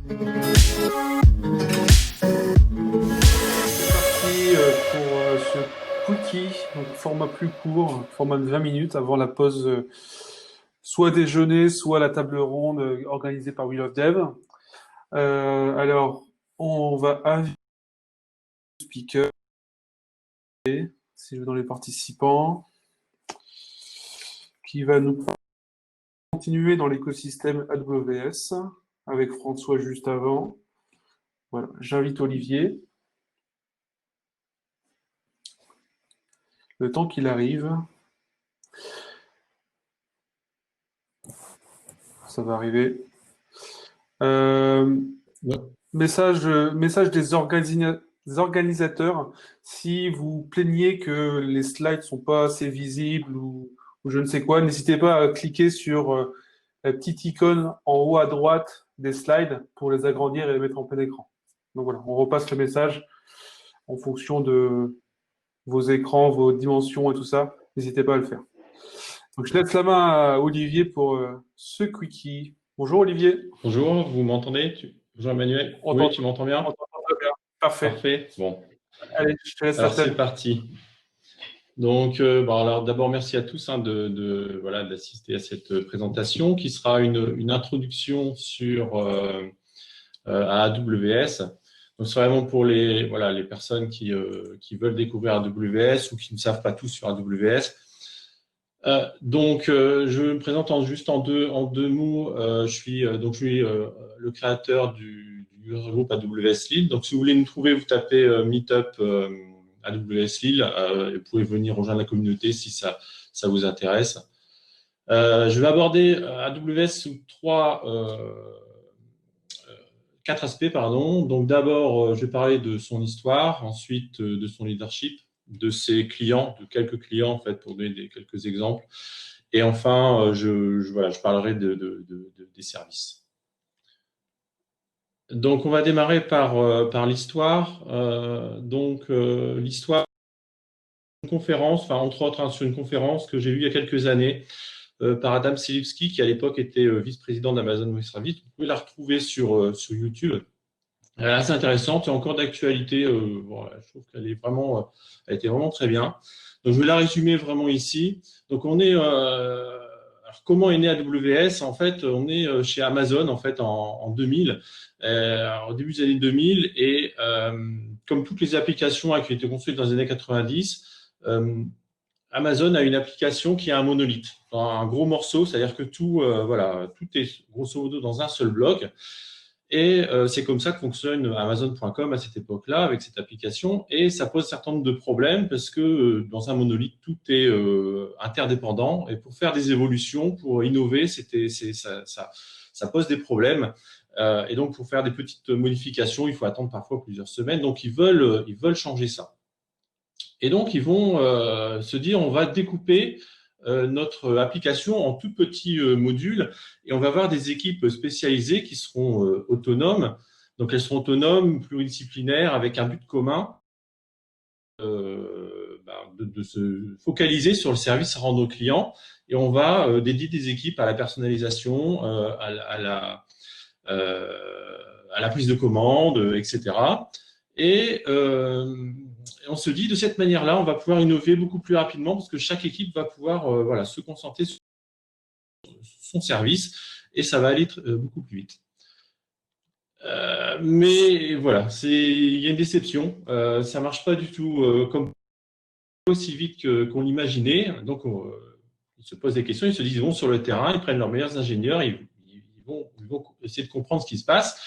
Parti pour ce quickie, donc format plus court, format de 20 minutes avant la pause, soit déjeuner, soit la table ronde organisée par Wheel of Dev. Alors, on va inviter le speaker, si je vais dans les participants, qui va nous continuer dans l'écosystème AWS avec François juste avant. Voilà, j'invite Olivier. Le temps qu'il arrive, ça va arriver. Ouais. Message des organisateurs, si vous plaignez que les slides sont pas assez visibles ou je ne sais quoi, n'hésitez pas à cliquer sur la petite icône en haut à droite des slides pour les agrandir et les mettre en plein écran. Donc voilà, on repasse le message en fonction de vos écrans, vos dimensions et tout ça. N'hésitez pas à le faire. Donc je laisse la main à Olivier pour ce quickie. Bonjour Olivier. Bonjour, vous m'entendez? Bonjour Emmanuel. Oui, tu m'entends On bien? t'entend très bien. Parfait. Parfait. Bon, Allez, je te laisse alors c'est l'antenne. parti. Donc, bon, alors d'abord merci à tous hein, voilà d'assister à cette présentation qui sera une introduction sur à AWS. Donc c'est vraiment pour les personnes qui veulent découvrir AWS ou qui ne savent pas tout sur AWS. Je me présente juste en deux mots. Je suis le créateur du groupe AWS Lille. Donc, si vous voulez nous trouver, vous tapez Meetup AWS Lille et vous pouvez venir rejoindre la communauté si ça vous intéresse. Je vais aborder AWS sous quatre aspects, pardon. Donc, d'abord, je vais parler de son histoire, ensuite de son leadership, de ses clients, de quelques clients en fait, pour donner quelques exemples. Et enfin, je parlerai des services. Donc, on va démarrer par l'histoire. L'histoire, une conférence, enfin entre autres sur une conférence que j'ai eue il y a quelques années par Adam Selipsky, qui à l'époque était vice-président d'Amazon Web Services. Vous pouvez la retrouver sur YouTube. Elle est assez intéressante et encore d'actualité. Voilà, je trouve elle était vraiment très bien. Donc, je vais la résumer vraiment ici. Donc, alors, comment est né AWS? En fait, on est chez Amazon en fait en 2000, au début des années 2000, et comme toutes les applications qui ont été construites dans les années 90, Amazon a une application qui a un monolithe, un gros morceau, c'est-à-dire que tout est grosso modo dans un seul bloc. Et c'est comme ça que fonctionne Amazon.com à cette époque-là, avec cette application. Et ça pose un certain nombre de problèmes parce que dans un monolithe, tout est interdépendant. Et pour faire des évolutions, pour innover, ça pose des problèmes. Et donc, pour faire des petites modifications, il faut attendre parfois plusieurs semaines. Donc, ils veulent changer ça. Et donc, ils vont se dire, on va découper notre application en tout petits modules et on va avoir des équipes spécialisées qui seront autonomes. Donc, elles seront autonomes, pluridisciplinaires, avec un but commun de se focaliser sur le service à rendre aux clients. Et on va dédier des équipes à la personnalisation, à la prise de commande, etc. Et on se dit, de cette manière-là, on va pouvoir innover beaucoup plus rapidement parce que chaque équipe va pouvoir se concentrer sur son service et ça va aller beaucoup plus vite. Mais voilà, il y a une déception. Ça marche pas du tout comme aussi vite qu'on l'imaginait. Donc, ils se posent des questions, ils se disent, ils vont sur le terrain, ils prennent leurs meilleurs ingénieurs, ils vont essayer de comprendre ce qui se passe.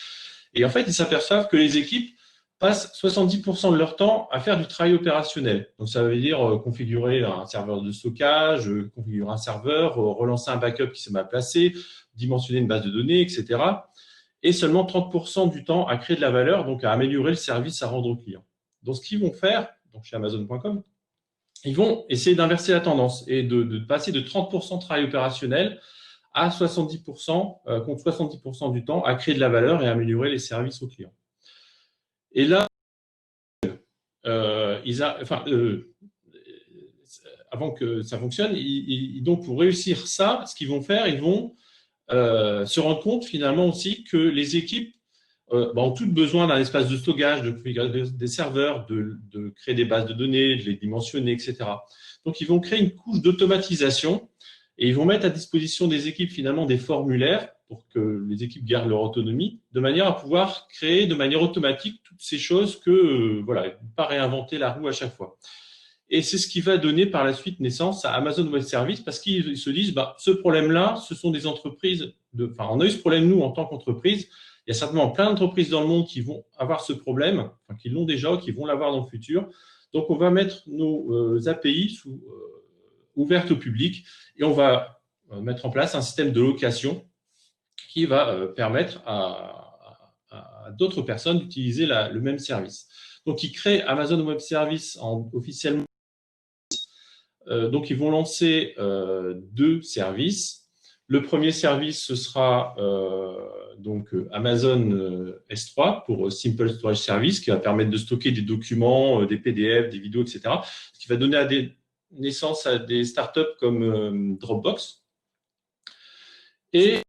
Et en fait, ils s'aperçoivent que les équipes passent 70% de leur temps à faire du travail opérationnel. Donc, ça veut dire configurer un serveur de stockage, configurer un serveur, relancer un backup qui s'est mal placé, dimensionner une base de données, etc. Et seulement 30% du temps à créer de la valeur, donc à améliorer le service à rendre aux clients. Donc, ce qu'ils vont faire, donc chez Amazon.com, ils vont essayer d'inverser la tendance et de passer de 30% de travail opérationnel à 70%, contre 70% du temps, à créer de la valeur et à améliorer les services aux clients. Et là, avant que ça fonctionne, donc pour réussir ça, ce qu'ils vont faire, ils vont se rendre compte finalement aussi que les équipes ont toutes besoin d'un espace de stockage, de configurer des serveurs, de créer des bases de données, de les dimensionner, etc. Donc, ils vont créer une couche d'automatisation et ils vont mettre à disposition des équipes finalement des formulaires pour que les équipes gardent leur autonomie, de manière à pouvoir créer de manière automatique toutes ces choses que, voilà, ne pas réinventer la roue à chaque fois. Et c'est ce qui va donner par la suite naissance à Amazon Web Services parce qu'ils se disent, bah, ce problème-là, ce sont des entreprises, enfin, on a eu ce problème nous en tant qu'entreprise. Il y a certainement plein d'entreprises dans le monde qui vont avoir ce problème, enfin, qui l'ont déjà, ou qui vont l'avoir dans le futur. Donc, on va mettre nos API ouvertes au public et on va mettre en place un système de location qui va permettre à d'autres personnes d'utiliser le même service. Donc, ils créent Amazon Web Services officiellement. Donc, ils vont lancer 2 services. Le premier service, ce sera donc Amazon S3 pour Simple Storage Service, qui va permettre de stocker des documents, des PDF, des vidéos, etc. Ce qui va donner naissance à des startups comme Dropbox. Et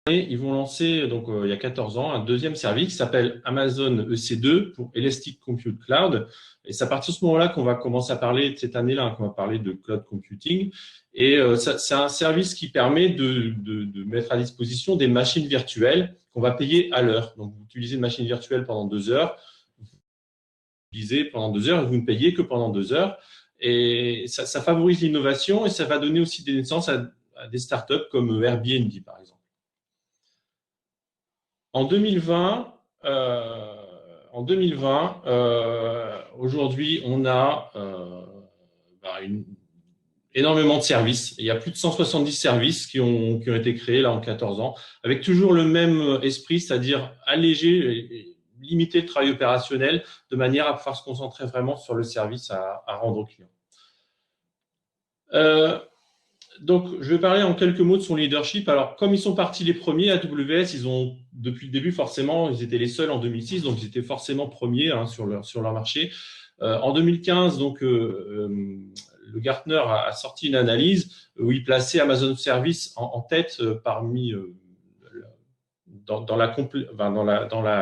ils vont lancer, donc il y a 14 ans, un deuxième service qui s'appelle Amazon EC2 pour Elastic Compute Cloud. Et c'est à partir de ce moment-là qu'on va commencer à parler, de cette année-là, qu'on va parler de cloud computing. Et c'est un service qui permet de mettre à disposition des machines virtuelles qu'on va payer à l'heure. Donc, vous utilisez une machine virtuelle pendant 2 heures, vous utilisez pendant 2 heures et vous ne payez que pendant 2 heures. Et ça favorise l'innovation et ça va donner aussi des naissances à des startups comme Airbnb, par exemple. En 2020, aujourd'hui, on a énormément de services. Il y a plus de 170 services qui ont été créés là en 14 ans, avec toujours le même esprit, c'est-à-dire alléger et limiter le travail opérationnel de manière à pouvoir se concentrer vraiment sur le service à rendre au client. Donc, je vais parler en quelques mots de son leadership. Alors, comme ils sont partis les premiers, AWS, ils ont, depuis le début, forcément, ils étaient les seuls en 2006, donc ils étaient forcément premiers sur leur marché. En 2015, donc, le Gartner a sorti une analyse où il plaçait Amazon Service en tête parmi dans la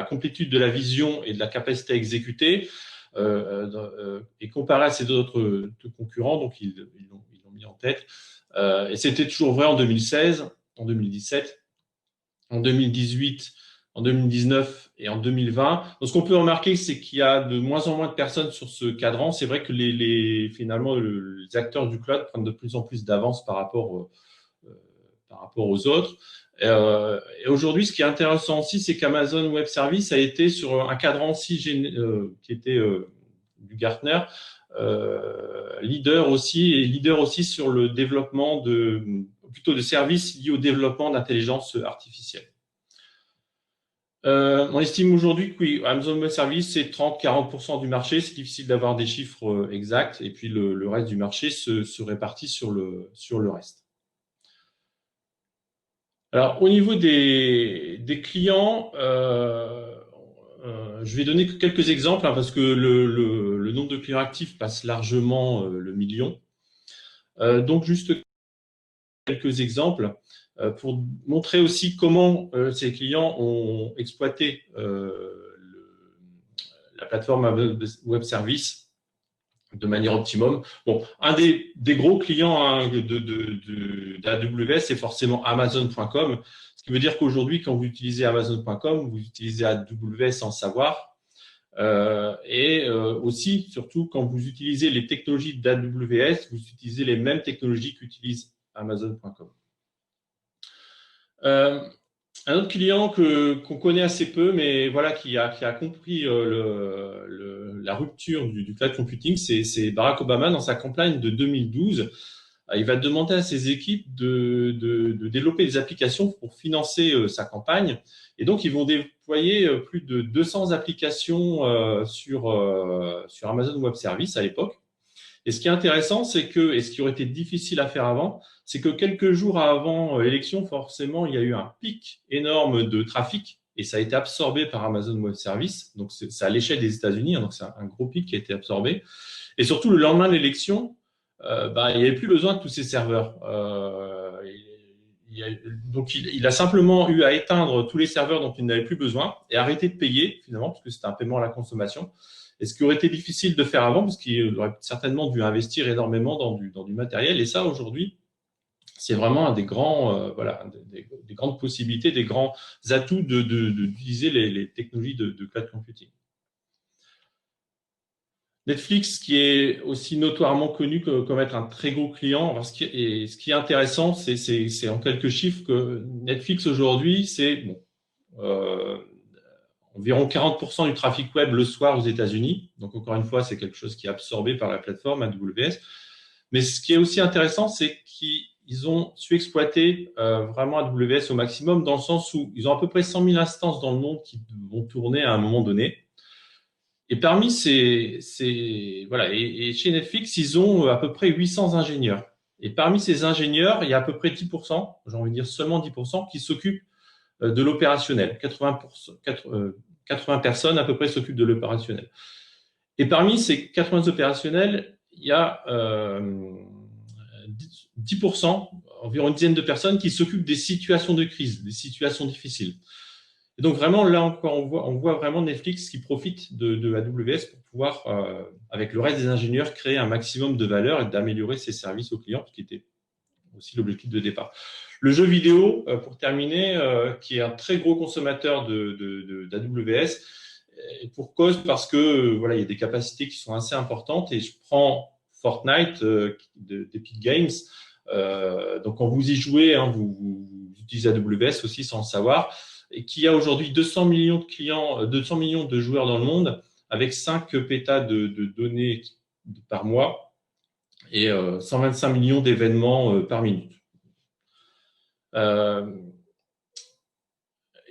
complétude de la vision et de la capacité à exécuter et comparé à ses autres concurrents, donc ils l'ont mis en tête. Et c'était toujours vrai en 2016, en 2017, en 2018, en 2019 et en 2020. Donc, ce qu'on peut remarquer, c'est qu'il y a de moins en moins de personnes sur ce cadran. C'est vrai que finalement, les acteurs du cloud prennent de plus en plus d'avance par rapport aux autres. Et aujourd'hui, ce qui est intéressant aussi, c'est qu'Amazon Web Services a été sur un cadran aussi qui était du Gartner, leader aussi sur le développement plutôt de services liés au développement d'intelligence artificielle. On estime aujourd'hui que oui, Amazon Web Services, c'est 30-40% du marché. C'est difficile d'avoir des chiffres exacts. Et puis, le reste du marché se répartit sur le reste. Alors, au niveau des clients, je vais donner quelques exemples parce que le nombre de clients actifs passe largement le million. Donc, juste quelques exemples pour montrer aussi comment ces clients ont exploité la plateforme Web Service de manière optimum. Bon, un des gros clients d'AWS, c'est forcément Amazon.com, ce qui veut dire qu'aujourd'hui, quand vous utilisez Amazon.com, vous utilisez AWS sans savoir. Aussi, surtout, quand vous utilisez les technologies d'AWS, vous utilisez les mêmes technologies qu'utilise Amazon.com. Un autre client qu'on connaît assez peu, mais voilà, qui a compris la rupture du cloud computing, c'est Barack Obama dans sa campagne de 2012. Il va demander à ses équipes de développer des applications pour financer sa campagne. Et donc, ils vont déployer plus de 200 applications sur Amazon Web Services à l'époque. Et ce qui est intéressant, et ce qui aurait été difficile à faire avant, c'est que quelques jours avant l'élection, forcément, il y a eu un pic énorme de trafic et ça a été absorbé par Amazon Web Services. Donc, c'est à l'échelle des États-Unis, donc c'est un gros pic qui a été absorbé. Et surtout, le lendemain de l'élection, il n'y avait plus besoin de tous ces serveurs. donc, il a simplement eu à éteindre tous les serveurs dont il n'avait plus besoin et arrêter de payer, finalement, parce que c'était un paiement à la consommation. Et ce qui aurait été difficile de faire avant, parce qu'il aurait certainement dû investir énormément dans du matériel. Et ça, aujourd'hui, c'est vraiment un des grands, voilà, des grandes possibilités, des grands atouts d'utiliser les technologies de cloud computing. Netflix, qui est aussi notoirement connu comme être un très gros client. Alors, ce qui est intéressant, c'est en quelques chiffres que Netflix aujourd'hui, c'est bon, environ 40% du trafic web le soir aux États-Unis. Donc, encore une fois, c'est quelque chose qui est absorbé par la plateforme AWS. Mais ce qui est aussi intéressant, c'est qu'ils ont su exploiter vraiment AWS au maximum, dans le sens où ils ont à peu près 100 000 instances dans le monde qui vont tourner à un moment donné. Et parmi voilà, et chez Netflix, ils ont à peu près 800 ingénieurs. Et parmi ces ingénieurs, il y a à peu près 10%, j'ai envie de dire seulement 10%, qui s'occupent de l'opérationnel. 80 personnes à peu près s'occupent de l'opérationnel. Et parmi ces 80 opérationnels, il y a 10%, environ une dizaine de personnes qui s'occupent des situations de crise, des situations difficiles. Et donc vraiment, là encore, on voit vraiment Netflix qui profite de AWS pour pouvoir, avec le reste des ingénieurs, créer un maximum de valeur et d'améliorer ses services aux clients, ce qui était aussi l'objectif de départ. Le jeu vidéo, pour terminer, qui est un très gros consommateur d'AWS, pour cause parce que voilà, il y a des capacités qui sont assez importantes. Et je prends Fortnite d'Epic Games. Donc quand vous y jouez, hein, vous utilisez AWS aussi sans le savoir, et qui a aujourd'hui 200 millions de clients, 200 millions de joueurs dans le monde, avec 5 pétas de données par mois et 125 millions d'événements par minute.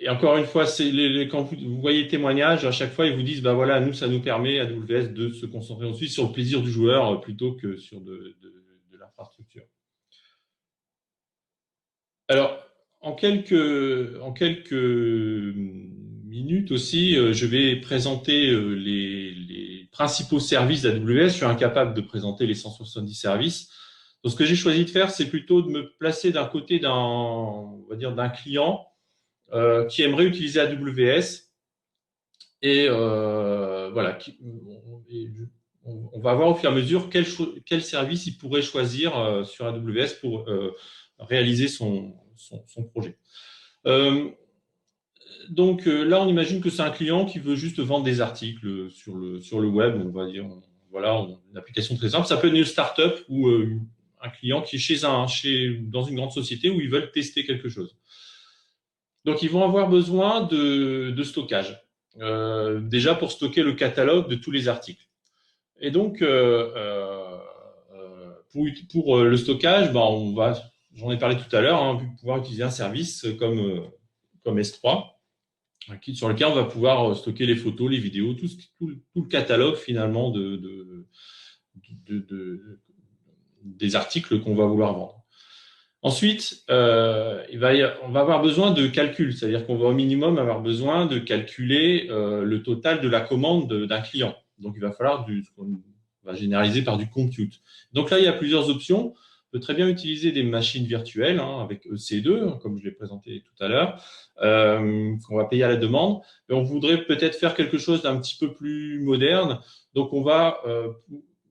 Et encore une fois, quand vous voyez les témoignages, à chaque fois, ils vous disent, bah voilà, nous, ça nous permet, AWS, de se concentrer ensuite sur le plaisir du joueur plutôt que sur de l'infrastructure. Alors, en quelques minutes aussi, je vais présenter les principaux services d'AWS. Je suis incapable de présenter les 170 services. Donc, ce que j'ai choisi de faire, c'est plutôt de me placer d'un côté on va dire, d'un client qui aimerait utiliser AWS et voilà, on va voir au fur et à mesure quel service il pourrait choisir sur AWS pour réaliser son projet. Donc là, on imagine que c'est un client qui veut juste vendre des articles sur le web, on va dire, voilà, une application très simple. Ça peut être une startup ou un client qui est dans une grande société où ils veulent tester quelque chose. Donc, ils vont avoir besoin de stockage. Déjà pour stocker le catalogue de tous les articles. Et donc, pour le stockage, j'en ai parlé tout à l'heure, hein, pouvoir utiliser un service comme S3, sur lequel on va pouvoir stocker les photos, les vidéos, tout le catalogue finalement des articles qu'on va vouloir vendre. Ensuite, on va avoir besoin de calcul, c'est-à-dire qu'on va au minimum avoir besoin de calculer le total de la commande d'un client. Donc, il va falloir ce qu'on va généraliser par du compute. Donc là, il y a plusieurs options. On peut très bien utiliser des machines virtuelles avec EC2, comme je l'ai présenté tout à l'heure, qu'on va payer à la demande. Et on voudrait peut-être faire quelque chose d'un petit peu plus moderne. Donc,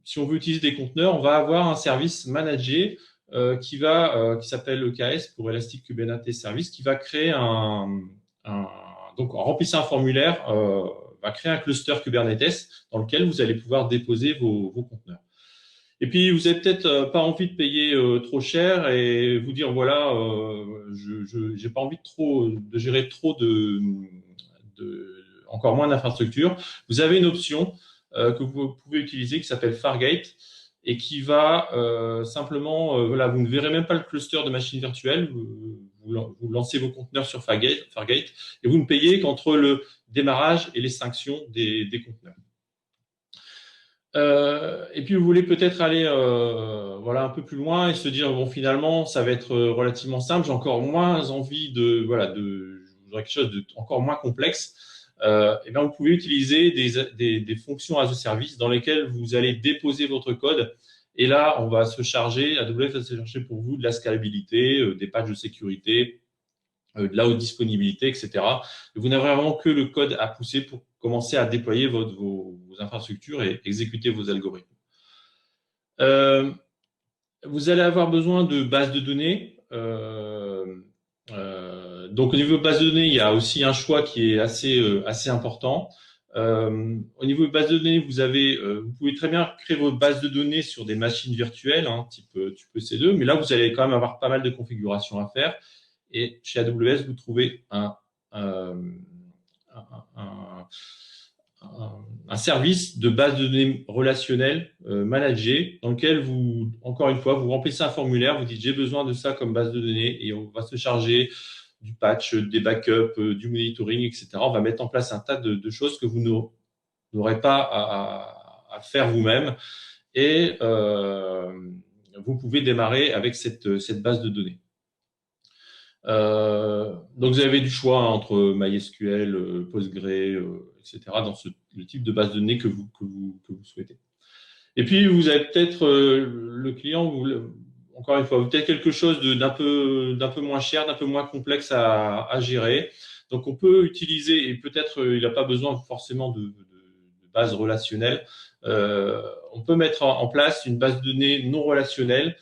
si on veut utiliser des conteneurs, on va avoir un service managé qui s'appelle EKS pour Elastic Kubernetes Service, qui va créer donc en remplissant un formulaire, va créer un cluster Kubernetes dans lequel vous allez pouvoir déposer vos conteneurs. Et puis, vous n'avez peut-être pas envie de payer trop cher et vous dire, voilà, je n'ai pas envie de gérer trop encore moins d'infrastructures. Vous avez une option que vous pouvez utiliser qui s'appelle Fargate et qui va simplement, voilà, vous ne verrez même pas le cluster de machines virtuelles, vous lancez vos conteneurs sur Fargate et vous ne payez qu'entre le démarrage et l'extinction des conteneurs. Et puis vous voulez peut-être aller voilà, un peu plus loin et se dire, bon, finalement, ça va être relativement simple, j'ai encore moins envie je voudrais quelque chose de encore moins complexe. Et bien, vous pouvez utiliser des fonctions as a service dans lesquelles vous allez déposer votre code Et là, on va se charger, AWS va se charger pour vous de la scalabilité, des patchs de sécurité, de la haute disponibilité, etc. Et vous n'aurez vraiment que le code à pousser pour commencer à déployer vos infrastructures et exécuter vos algorithmes. Vous allez avoir besoin de bases de données. Donc, au niveau de base de données, il y a aussi un choix qui est assez important. Au niveau de base de données, vous pouvez très bien créer votre base de données sur des machines virtuelles, hein, type EC2, mais là, vous allez quand même avoir pas mal de configurations à faire. Et chez AWS, vous trouvez un, un, un service de base de données relationnelle managé dans lequel vous, encore une fois, vous remplissez un formulaire, vous dites j'ai besoin de ça comme base de données et on va se charger du patch, des backups, du monitoring, etc. On va mettre en place un tas de choses que vous n'aurez pas à faire vous-même et vous pouvez démarrer avec cette base de données. Donc, vous avez du choix entre MySQL, Postgre, etc. dans le type de base de données que vous souhaitez. Et puis, vous avez peut-être le client, encore une fois, peut-être quelque chose d'un peu moins cher, d'un peu moins complexe à gérer. Donc, on peut utiliser, et peut-être il n'a pas besoin forcément de base relationnelle. On peut mettre en place une base de données non relationnelle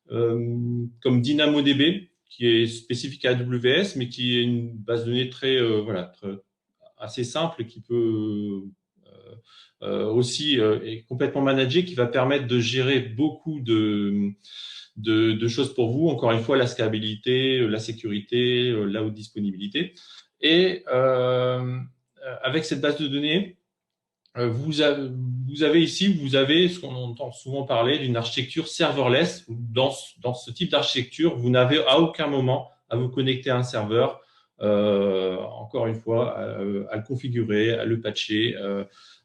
comme DynamoDB, qui est spécifique à AWS, mais qui est une base de données assez simple, qui peut aussi est complètement managée, qui va permettre de gérer beaucoup de choses pour vous. Encore une fois, la scalabilité, la sécurité, la haute disponibilité. Et avec cette base de données, vous avez ici, vous avez ce qu'on entend souvent parler d'une architecture serverless. Dans ce type d'architecture, vous n'avez à aucun moment à vous connecter à un serveur, encore une fois, à le configurer, à le patcher,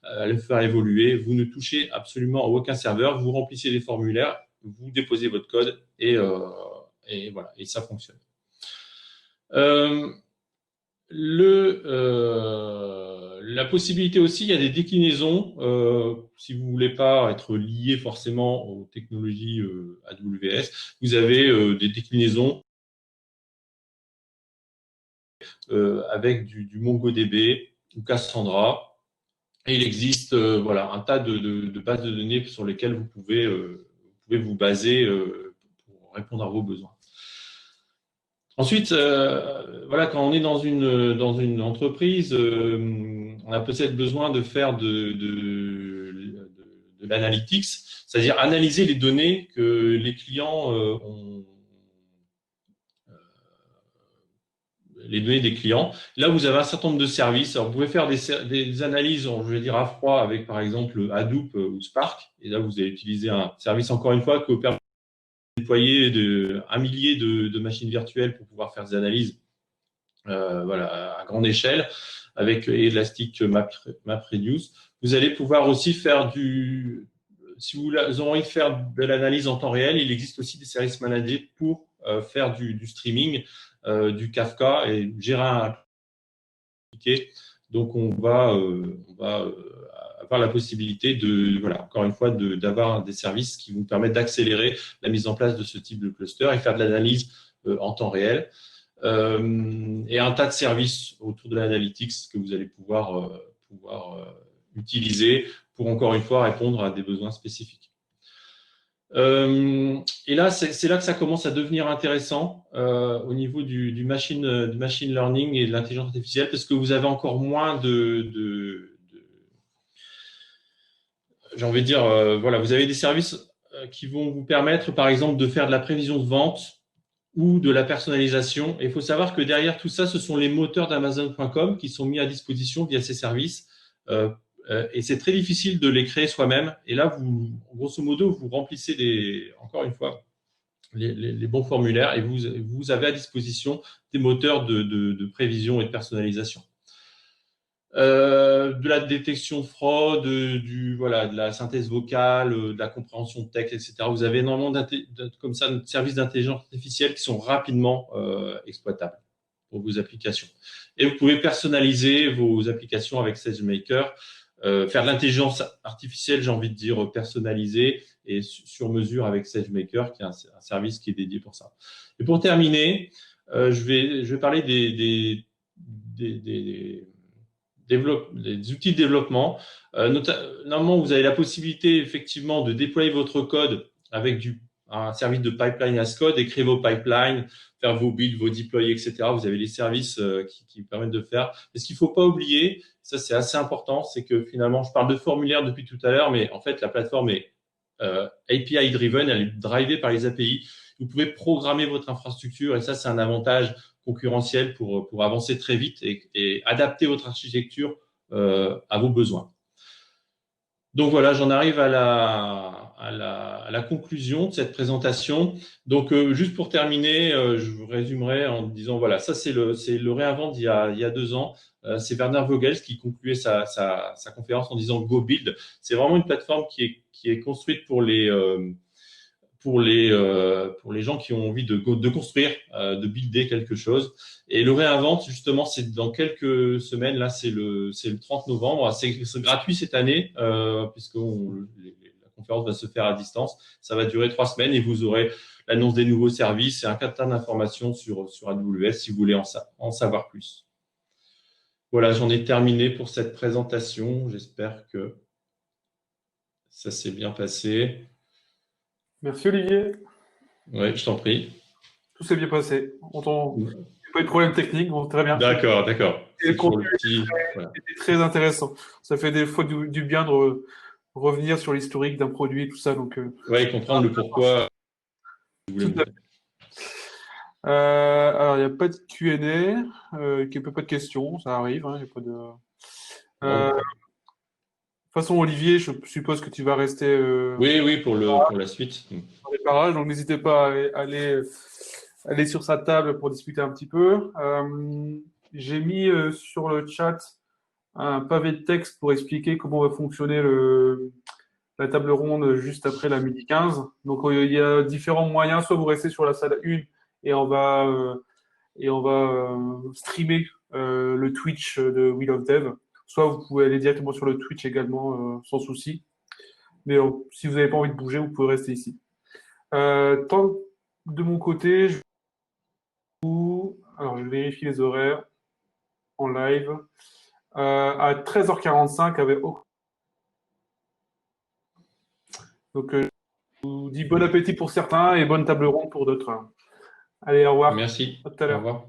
à le faire évoluer. Vous ne touchez absolument à aucun serveur. Vous remplissez les formulaires, vous déposez votre code et voilà, et ça fonctionne. La possibilité aussi, il y a des déclinaisons. Si vous voulez pas être lié forcément aux technologies AWS, vous avez des déclinaisons avec du MongoDB ou Cassandra. Et il existe voilà, un tas de bases de données sur lesquelles vous pouvez vous baser pour répondre à vos besoins. Ensuite, voilà, quand on est dans une entreprise, on a peut-être besoin de faire de l'analytics, c'est-à-dire analyser les données que les clients ont, les données des clients. Là, vous avez un certain nombre de services. Alors, vous pouvez faire des analyses, je vais dire à froid, avec par exemple Hadoop ou Spark. Et là, vous allez utiliser un service, encore une fois, que vous permet déployer un millier de machines virtuelles pour pouvoir faire des analyses voilà, à grande échelle avec Elastic MapReduce. Vous allez pouvoir aussi faire si vous avez envie de faire de l'analyse en temps réel, il existe aussi des services managés pour faire du streaming, du Kafka et gérer un ticket. Donc, on va avoir la possibilité voilà, encore une fois, d'avoir des services qui vous permettent d'accélérer la mise en place de ce type de cluster et faire de l'analyse en temps réel. Et un tas de services autour de l'analytics que vous allez pouvoir utiliser pour, encore une fois, répondre à des besoins spécifiques. Et là, c'est là que ça commence à devenir intéressant au niveau du machine learning et de l'intelligence artificielle, parce que vous avez encore moins j'ai envie de dire, voilà, vous avez des services qui vont vous permettre, par exemple, de faire de la prévision de vente ou de la personnalisation. Et il faut savoir que derrière tout ça, ce sont les moteurs d'Amazon.com qui sont mis à disposition via ces services. Et c'est très difficile de les créer soi-même. Et là, grosso modo, vous remplissez encore une fois, les bons formulaires et vous avez à disposition des moteurs de prévision et de personnalisation. De la détection de fraude, voilà, de la synthèse vocale, de la compréhension de texte, etc. Vous avez énormément comme ça de services d'intelligence artificielle qui sont rapidement exploitables pour vos applications. Et vous pouvez personnaliser vos applications avec SageMaker faire de l'intelligence artificielle, j'ai envie de dire, personnalisée et sur mesure avec SageMaker, qui est un service qui est dédié pour ça. Et pour terminer, je vais parler des, des outils de développement. Normalement, vous avez la possibilité effectivement de déployer votre code avec un service de pipeline as code, écrire vos pipelines, faire vos builds, vos deploys, etc. Vous avez les services qui permettent de faire. Mais ce qu'il ne faut pas oublier, ça c'est assez important, c'est que finalement, je parle de formulaire depuis tout à l'heure, mais en fait, la plateforme est API driven, elle est drivée par les API. Vous pouvez programmer votre infrastructure et ça, c'est un avantage concurrentiel pour avancer très vite et adapter votre architecture à vos besoins. Donc voilà, j'en arrive à la conclusion de cette présentation. Donc juste pour terminer, je vous résumerai en disant voilà, ça c'est le réinvent d'il y a 2 ans. C'est Werner Vogels qui concluait sa conférence en disant Go Build. C'est vraiment une plateforme qui est construite pour les gens qui ont envie de construire, de builder quelque chose. Et le réinvent, justement, c'est dans quelques semaines. Là, c'est le 30 novembre. C'est gratuit cette année, puisque la conférence va se faire à distance. Ça va durer 3 semaines et vous aurez l'annonce des nouveaux services et un tas d'informations sur AWS si vous voulez en savoir plus. Voilà, j'en ai terminé pour cette présentation. J'espère que ça s'est bien passé. Merci Olivier. Oui, je t'en prie. Tout s'est bien passé. Il n'y a pas eu de problème technique, bon, très bien. D'accord. Et le C'est toujours contenu le petit. Voilà. était très intéressant. Ça fait des fois du bien de revenir sur l'historique d'un produit et tout ça. Donc, Ouais, comprendre le pourquoi vous voulez tout à fait. montrer. Alors, il n'y a pas de Q&A, il n'y a pas de questions, ça arrive. Hein, y a pas de... Non, De toute façon, Olivier, je suppose que tu vas rester oui, pour la suite. dans les parages, donc n'hésitez pas à aller sur sa table pour discuter un petit peu. J'ai mis sur le chat un pavé de texte pour expliquer comment va fonctionner la table ronde juste après la midi 15. Donc, il y a différents moyens. Soit vous restez sur la salle 1 et on va streamer le Twitch de Wheel of Dev. Soit vous pouvez aller directement sur le Twitch également sans souci. Mais si vous n'avez pas envie de bouger, vous pouvez rester ici. Tant de mon côté, alors je vérifie les horaires en live. À 13h45 avec donc je vous dis bon appétit pour certains et bonne table ronde pour d'autres. Allez, au revoir. Merci. À tout à Au l'heure. revoir.